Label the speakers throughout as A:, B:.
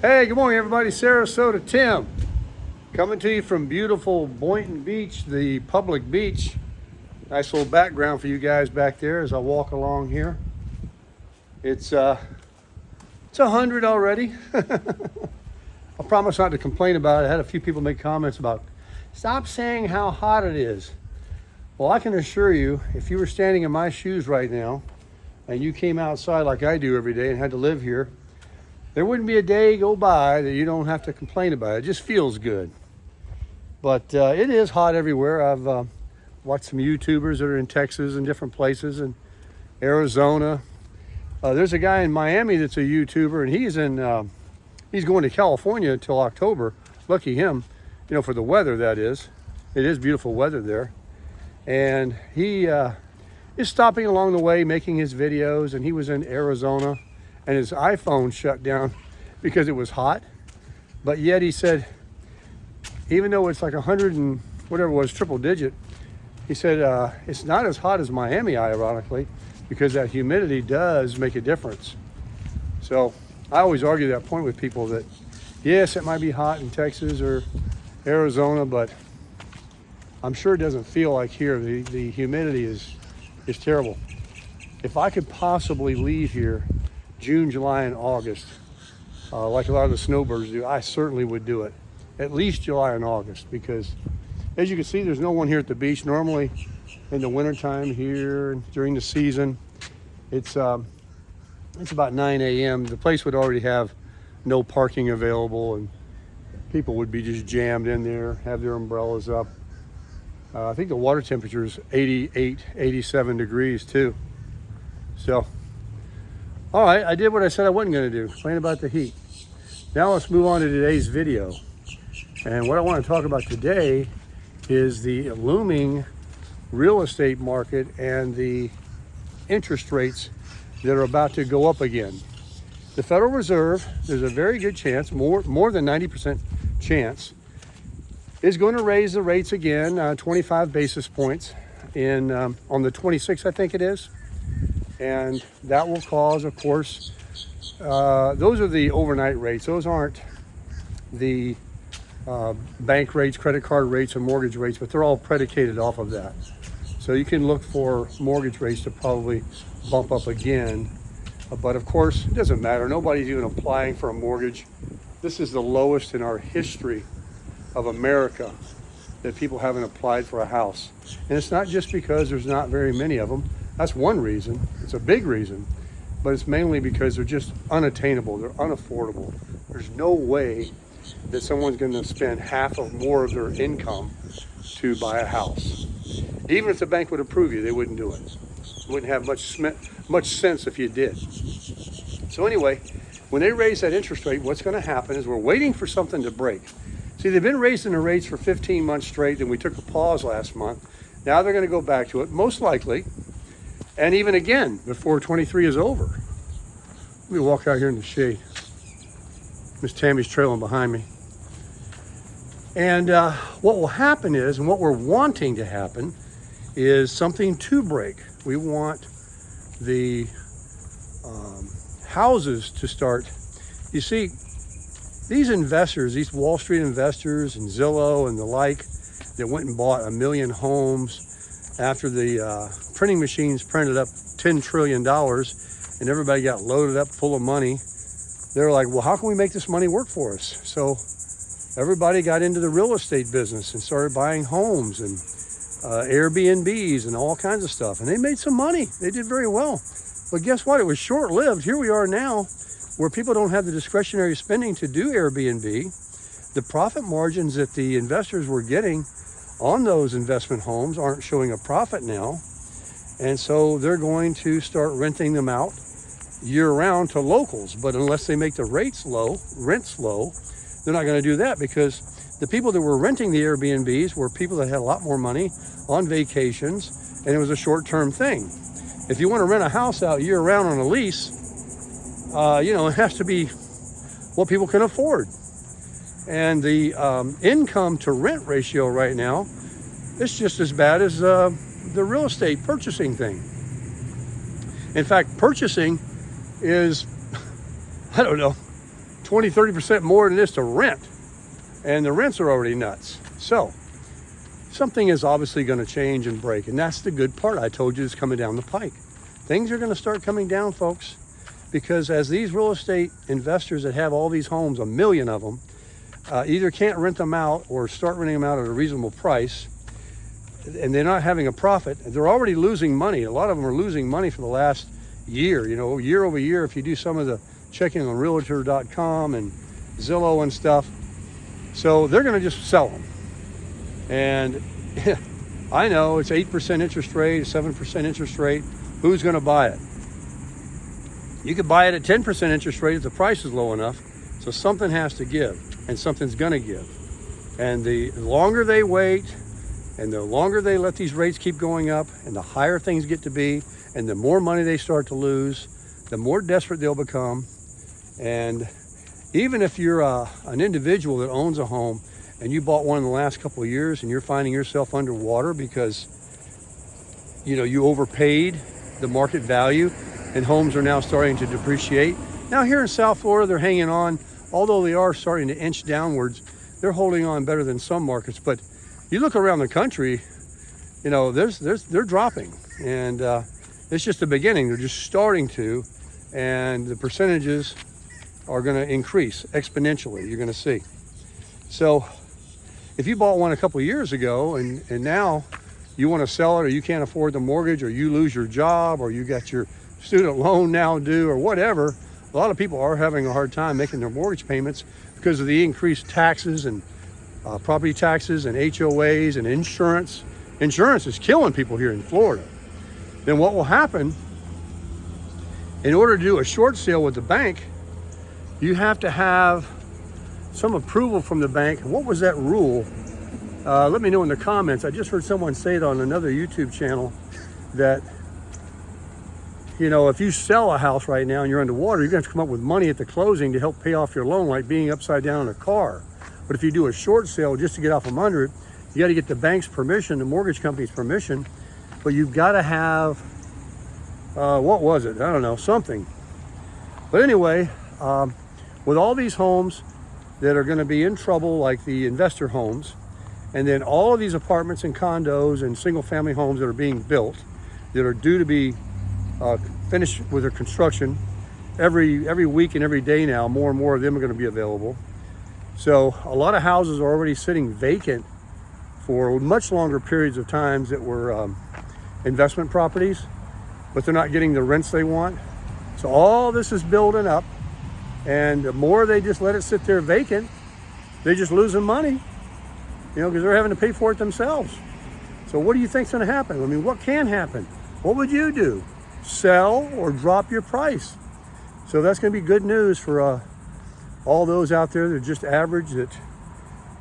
A: Hey, good morning, everybody. Sarasota Tim coming to you from beautiful Boynton Beach, the public beach. Nice little background for you guys back there as I walk along here. It's 100 already. I promise not to complain about it. I had a few people make comments about, stop saying how hot it is. Well, I can assure you, if you were standing in my shoes right now and you came outside like I do every day and had to live here, there wouldn't be a day go by that you don't have to complain about it. It just feels good. But it is hot everywhere. I've watched some YouTubers that are in Texas and different places and Arizona. There's a guy in Miami that's a YouTuber, and he's going to California until October. Lucky him, for the weather, that is. It is beautiful weather there. And he is stopping along the way, making his videos, and he was in Arizona. And his iPhone shut down because it was hot. But yet he said, even though it's like 100 and whatever it was, triple digit, he said it's not as hot as Miami, ironically, because that humidity does make a difference. So I always argue that point with people that, yes, it might be hot in Texas or Arizona, but I'm sure it doesn't feel like here. The humidity is terrible. If I could possibly leave here June, July, and August, like a lot of the snowbirds do, I certainly would do it. At least July and August, because as you can see, there's no one here at the beach. Normally in the wintertime here during the season, it's about 9 a.m. The place would already have no parking available, and people would be just jammed in there, have their umbrellas up. I think the water temperature is 88, 87 degrees too. So, all right, I did what I said I wasn't going to do, complain about the heat. Now let's move on to today's video. And what I want to talk about today is the looming real estate market and the interest rates that are about to go up again. The Federal Reserve, there's a very good chance, more than 90% chance, is going to raise the rates again, 25 basis points on the 26th, I think it is. And that will cause, of course, those are the overnight rates. Those aren't the bank rates, credit card rates, or mortgage rates, but they're all predicated off of that. So you can look for mortgage rates to probably bump up again. But of course, it doesn't matter. Nobody's even applying for a mortgage. This is the lowest in our history of America that people haven't applied for a house. And it's not just because there's not very many of them. That's one reason. It's a big reason. But it's mainly because they're just unattainable. They're unaffordable. There's no way that someone's going to spend half of more of their income to buy a house. Even if the bank would approve you, they wouldn't do it. It wouldn't have much sense if you did. So anyway, when they raise that interest rate, what's going to happen is we're waiting for something to break. See, they've been raising the rates for 15 months straight, and we took a pause last month. Now they're going to go back to it, most likely, and even again before 23 is over. Let me walk out here in the shade. Miss Tammy's trailing behind me. And what will happen is, and what we're wanting to happen, is something to break. We want the houses to start. You see, these investors, these Wall Street investors and Zillow and the like, that went and bought 1 million homes after the printing machines printed up $10 trillion and everybody got loaded up full of money. They're like, well, how can we make this money work for us? So everybody got into the real estate business and started buying homes and Airbnbs and all kinds of stuff. And they made some money. They did very well. But guess what? It was short-lived. Here we are now where people don't have the discretionary spending to do Airbnb. The profit margins that the investors were getting on those investment homes aren't showing a profit now. And so they're going to start renting them out year-round to locals. But unless they make the rents low, they're not going to do that, because the people that were renting the Airbnbs were people that had a lot more money on vacations, and it was a short-term thing. If you want to rent a house out year-round on a lease, it has to be what people can afford. And the income to rent ratio right now is just as bad as the real estate purchasing thing. In fact, purchasing is, I don't know, 20-30% more than this to rent, and the rents are already nuts. So something is obviously going to change and break, and that's the good part. I told you it's coming down the pike. Things are going to start coming down, folks, because as these real estate investors that have all these homes, 1 million of them, either can't rent them out or start renting them out at a reasonable price, and they're not having a profit, they're already losing money. A lot of them are losing money for the last year, year over year. If you do some of the checking on realtor.com and Zillow and stuff, so they're going to just sell them. And I know it's 8% interest rate, 7% interest rate. Who's going to buy it? You could buy it at 10% interest rate if the price is low enough. So something has to give, and something's going to give. And the longer they wait, and the longer they let these rates keep going up, and the higher things get to be, and the more money they start to lose, the more desperate they'll become. And even if you're an individual that owns a home and you bought one in the last couple of years and you're finding yourself underwater because you overpaid the market value and homes are now starting to depreciate. Now here in South Florida, they're hanging on. Although they are starting to inch downwards, they're holding on better than some markets. But you look around the country, they're dropping, and it's just the beginning. They're just starting to, and the percentages are going to increase exponentially. You're going to see. So if you bought one a couple of years ago and now you want to sell it, or you can't afford the mortgage, or you lose your job, or you got your student loan now due, or whatever, a lot of people are having a hard time making their mortgage payments because of the increased taxes and property taxes and HOAs and insurance. Insurance is killing people here in Florida. Then what will happen, in order to do a short sale with the bank, you have to have some approval from the bank. What was that rule? Let me know in the comments. I just heard someone say it on another YouTube channel that, if you sell a house right now and you're underwater, you're going to have to come up with money at the closing to help pay off your loan, like being upside down in a car. But if you do a short sale just to get off from under it, you got to get the bank's permission, the mortgage company's permission, but you've got to have, what was it? I don't know, something. But anyway, with all these homes that are going to be in trouble, like the investor homes, and then all of these apartments and condos and single family homes that are being built, that are due to be finished with their construction every week and every day now, more and more of them are going to be available. So a lot of houses are already sitting vacant for much longer periods of times that were investment properties, but they're not getting the rents they want. So all this is building up, and the more they just let it sit there vacant, they're just losing money, because they're having to pay for it themselves. So what do you think's going to happen? I mean, what can happen? What would you do? Sell or drop your price? So that's going to be good news for all those out there that are just average, that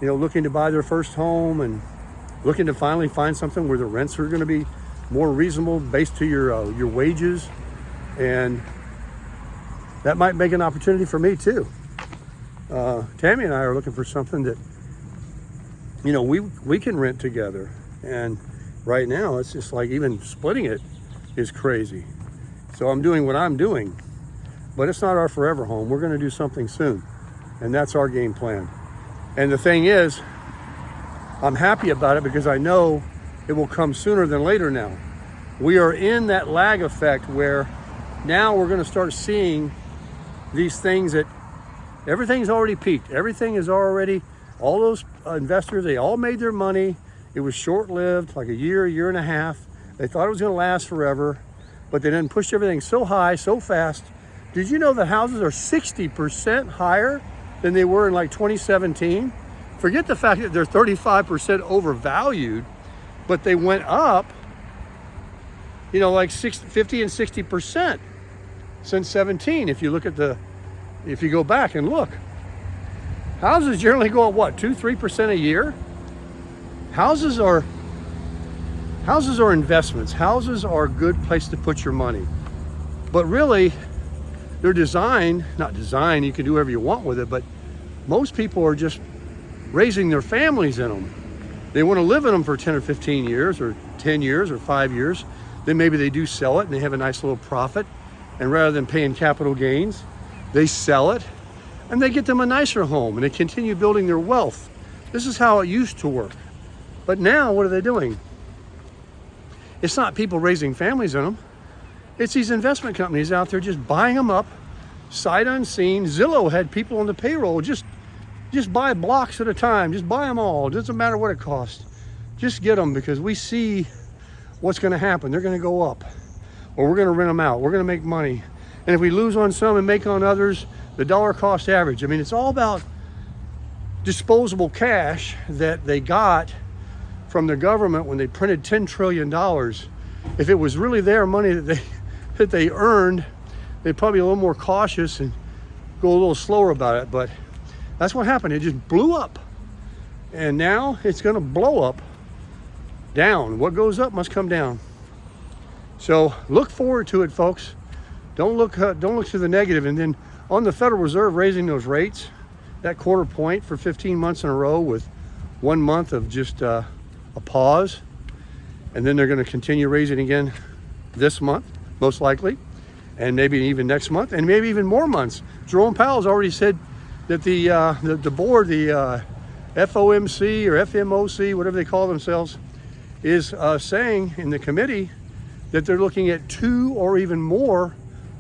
A: looking to buy their first home and looking to finally find something where the rents are going to be more reasonable based to your wages, and that might make an opportunity for me too. Tammy and I are looking for something that we can rent together, and right now it's just like even splitting it is crazy. So I'm doing what I'm doing, but it's not our forever home. We're going to do something soon, and that's our game plan. And the thing is, I'm happy about it because I know it will come sooner than later now. We are in that lag effect where now we're going to start seeing these things that everything's already peaked. Everything is already, all those investors, they all made their money. It was short-lived, like a year and a half. They thought it was going to last forever, but they then pushed everything so high, so fast. Did you know that houses are 60% higher than they were in like 2017? Forget the fact that they're 35% overvalued, but they went up, like 50 and 60% since 17. If you go back and look, houses generally go up, what, 2-3% a year? Houses are investments. Houses are a good place to put your money. But really, they're not designed, you can do whatever you want with it, but most people are just raising their families in them. They want to live in them for 10 or 15 years, or 10 years, or 5 years. Then maybe they do sell it and they have a nice little profit. And rather than paying capital gains, they sell it. and they get them a nicer home, and they continue building their wealth. This is how it used to work. But now, what are they doing? It's not people raising families in them. It's these investment companies out there just buying them up, sight unseen. Zillow had people on the payroll just buy blocks at a time. Just buy them all. It doesn't matter what it costs. Just get them, because we see what's going to happen. They're going to go up, or we're going to rent them out. We're going to make money. And if we lose on some and make on others, the dollar cost average. I mean, it's all about disposable cash that they got from the government when they printed $10 trillion. If it was really their money that they earned, they'd probably be a little more cautious and go a little slower about it. But that's what happened. It just blew up. And now it's going to blow up down. What goes up must come down. So look forward to it, folks. Don't look to the negative. And then on the Federal Reserve raising those rates, that quarter point for 15 months in a row with 1 month of just a pause. And then they're going to continue raising again this month, most likely, and maybe even next month, and maybe even more months. Jerome Powell's already said that the board, the FOMC or FMOC, whatever they call themselves, is saying in the committee that they're looking at 2 or even more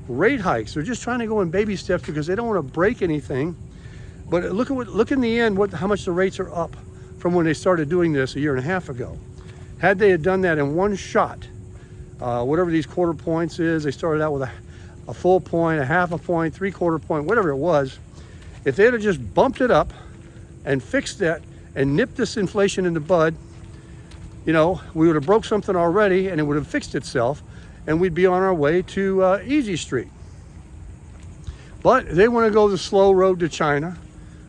A: rate hikes. They're just trying to go in baby steps because they don't want to break anything. But look in the end how much the rates are up from when they started doing this a year and a half ago. Had they had done that in one shot, whatever these quarter points is, they started out with a full point, a half a point, 3/4 point, whatever it was. If they had just bumped it up and fixed that and nipped this inflation in the bud, we would have broke something already, and it would have fixed itself, and we'd be on our way to Easy Street. But they want to go the slow road to China,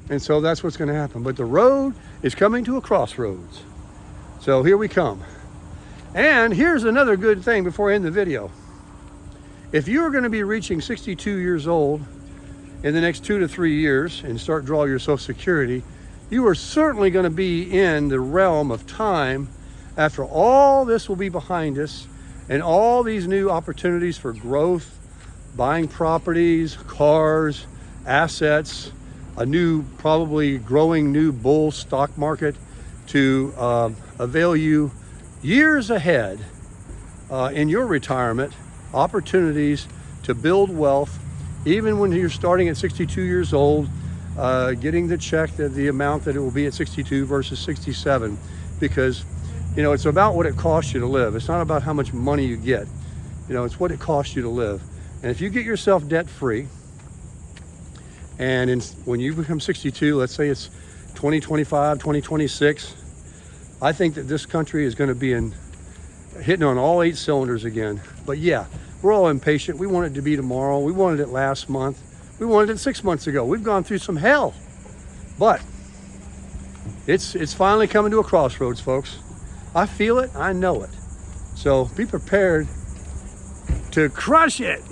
A: and so that's what's going to happen. But the road is coming to a crossroads. So here we come. And here's another good thing before I end the video. If you're going to be reaching 62 years old in the next 2 to 3 years and start drawing your Social Security, you are certainly going to be in the realm of time after all this will be behind us, and all these new opportunities for growth, buying properties, cars, assets, a new, probably growing new bull stock market to avail you years ahead in your retirement, opportunities to build wealth, even when you're starting at 62 years old, getting the check, the amount that it will be at 62 versus 67, because it's about what it costs you to live. It's not about how much money you get. It's what it costs you to live. And if you get yourself debt free, and when you become 62, let's say it's 2025, 2026, I think that this country is going to be hitting on all 8 cylinders again. But yeah, we're all impatient. We want it to be tomorrow. We wanted it last month. We wanted it 6 months ago. We've gone through some hell. But it's finally coming to a crossroads, folks. I feel it. I know it. So be prepared to crush it.